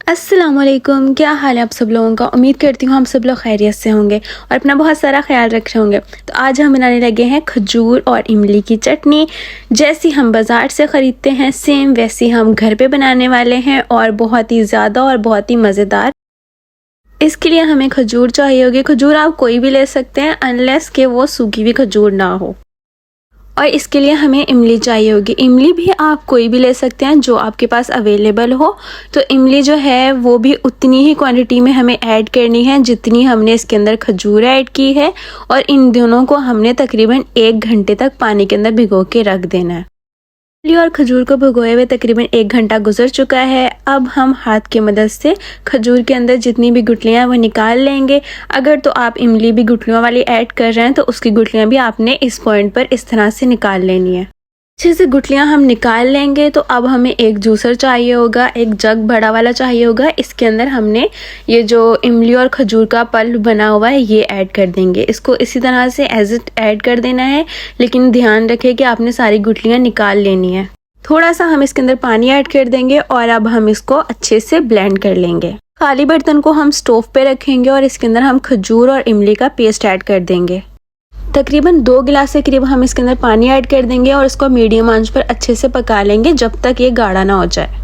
अस्सलामुअलैकुम, क्या हाल है आप सब लोगों का। उम्मीद करती हूँ हम सब लोग खैरियत से होंगे और अपना बहुत सारा ख्याल रख रहे होंगे। तो आज हम बनाने लगे हैं खजूर और इमली की चटनी। जैसी हम बाज़ार से ख़रीदते हैं सेम वैसी हम घर पे बनाने वाले हैं और बहुत ही ज़्यादा और बहुत ही मज़ेदार। इसके लिए हमें खजूर चाहिए होगी। खजूर आप कोई भी ले सकते हैं अनलेस कि वो सूखी हुई खजूर ना हो। और इसके लिए हमें इमली चाहिए होगी। इमली भी आप कोई भी ले सकते हैं जो आपके पास अवेलेबल हो। तो इमली जो है वो भी उतनी ही क्वांटिटी में हमें ऐड करनी है जितनी हमने इसके अंदर खजूर ऐड की है। और इन दोनों को हमने तकरीबन 1 घंटे तक पानी के अंदर भिगो के रख देना है। इमली और खजूर को भिगोए हुए तकरीबन 1 घंटा गुजर चुका है। अब हम हाथ की मदद से खजूर के अंदर जितनी भी गुठलियाँ हैं वो निकाल लेंगे। अगर तो आप इमली भी गुठलियों वाली ऐड कर रहे हैं तो उसकी गुठलियाँ भी आपने इस पॉइंट पर इस तरह से निकाल लेनी है। अच्छे से गुठलियाँ हम निकाल लेंगे। तो अब हमें एक जूसर चाहिए होगा, एक जग बड़ा वाला चाहिए होगा। इसके अंदर हमने ये जो इमली और खजूर का पल्प बना हुआ है ये ऐड कर देंगे। इसको इसी तरह से एज इट ऐड कर देना है, लेकिन ध्यान रखें कि आपने सारी गुठलियाँ निकाल लेनी है। थोड़ा सा हम इसके अंदर पानी ऐड कर देंगे और अब हम इसको अच्छे से ब्लेंड कर लेंगे। खाली बर्तन को हम स्टोव पे रखेंगे और इसके अंदर हम खजूर और इमली का पेस्ट ऐड कर देंगे। तकरीबन 2 गिलास के करीब हम इसके अंदर पानी ऐड कर देंगे और इसको मीडियम आंच पर अच्छे से पका लेंगे जब तक ये गाढ़ा ना हो जाए।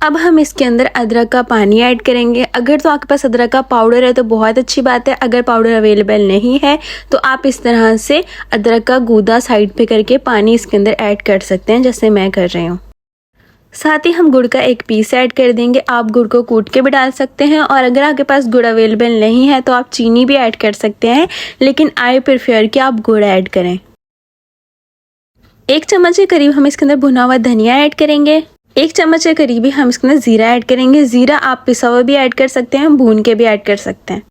अब हम इसके अंदर अदरक का पानी ऐड करेंगे। अगर तो आपके पास अदरक का पाउडर है तो बहुत अच्छी बात है। अगर पाउडर अवेलेबल नहीं है तो आप इस तरह से अदरक का गूदा साइड पे करके पानी इसके अंदर ऐड कर सकते हैं, जैसे मैं कर रही हूँ। साथ ही हम गुड़ का एक पीस ऐड कर देंगे। आप गुड़ को कूट के भी डाल सकते हैं और अगर आपके पास गुड़ अवेलेबल नहीं है तो आप चीनी भी ऐड कर सकते हैं, लेकिन आई प्रेफर कि आप गुड़ ऐड करें। 1 चम्मच के करीब हम इसके अंदर भुना हुआ धनिया ऐड करेंगे। 1 चम्मच के करीब ही हम इसके अंदर ज़ीरा ऐड करेंगे। ज़ीरा आप पिसा हुआ भी ऐड कर सकते हैं, भून के भी ऐड कर सकते हैं।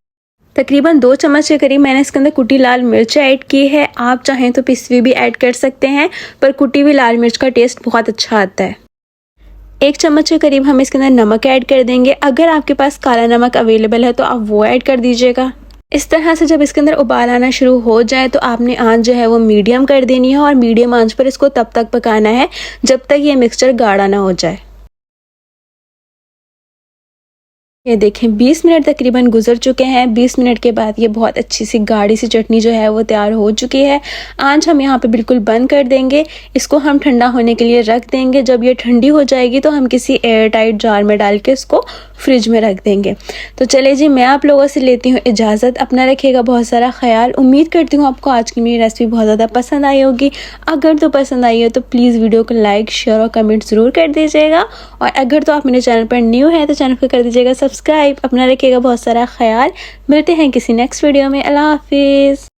तकरीबन 2 चम्मच के करीब मैंने इसके अंदर कुटी लाल मिर्च ऐड की है। आप चाहें तो पिसी हुई भी ऐड कर सकते हैं, पर कुटी हुई लाल मिर्च का टेस्ट बहुत अच्छा आता है। 1 चम्मच के करीब हम इसके अंदर नमक ऐड कर देंगे। अगर आपके पास काला नमक अवेलेबल है तो आप वो ऐड कर दीजिएगा। इस तरह से जब इसके अंदर उबाल आना शुरू हो जाए तो आपने आंच जो है वो मीडियम कर देनी है और मीडियम आंच पर इसको तब तक पकाना है जब तक ये मिक्सचर गाढ़ा ना हो जाए। ये देखें 20 मिनट तकरीबन गुजर चुके हैं। 20 मिनट के बाद ये बहुत अच्छी सी गाढ़ी सी चटनी जो है वो तैयार हो चुकी है। आंच हम यहाँ पे बिल्कुल बंद कर देंगे। इसको हम ठंडा होने के लिए रख देंगे। जब ये ठंडी हो जाएगी तो हम किसी एयर टाइट जार में डाल के इसको फ्रिज में रख देंगे। तो चले जी, मैं आप लोगों से लेती हूँ इजाज़त। अपना रखिएगा बहुत सारा ख्याल। उम्मीद करती हूँ आपको आज की मेरी रेसिपी बहुत ज़्यादा पसंद आई होगी। अगर तो पसंद आई हो तो प्लीज़ वीडियो को लाइक, शेयर और कमेंट ज़रूर कर दीजिएगा। और अगर तो आप मेरे चैनल पर न्यू है तो चैनल को कर दीजिएगा सब्सक्राइब। अपना रखिएगा बहुत सारा ख्याल। मिलते हैं किसी नेक्स्ट वीडियो में। अल्लाह हाफिज़।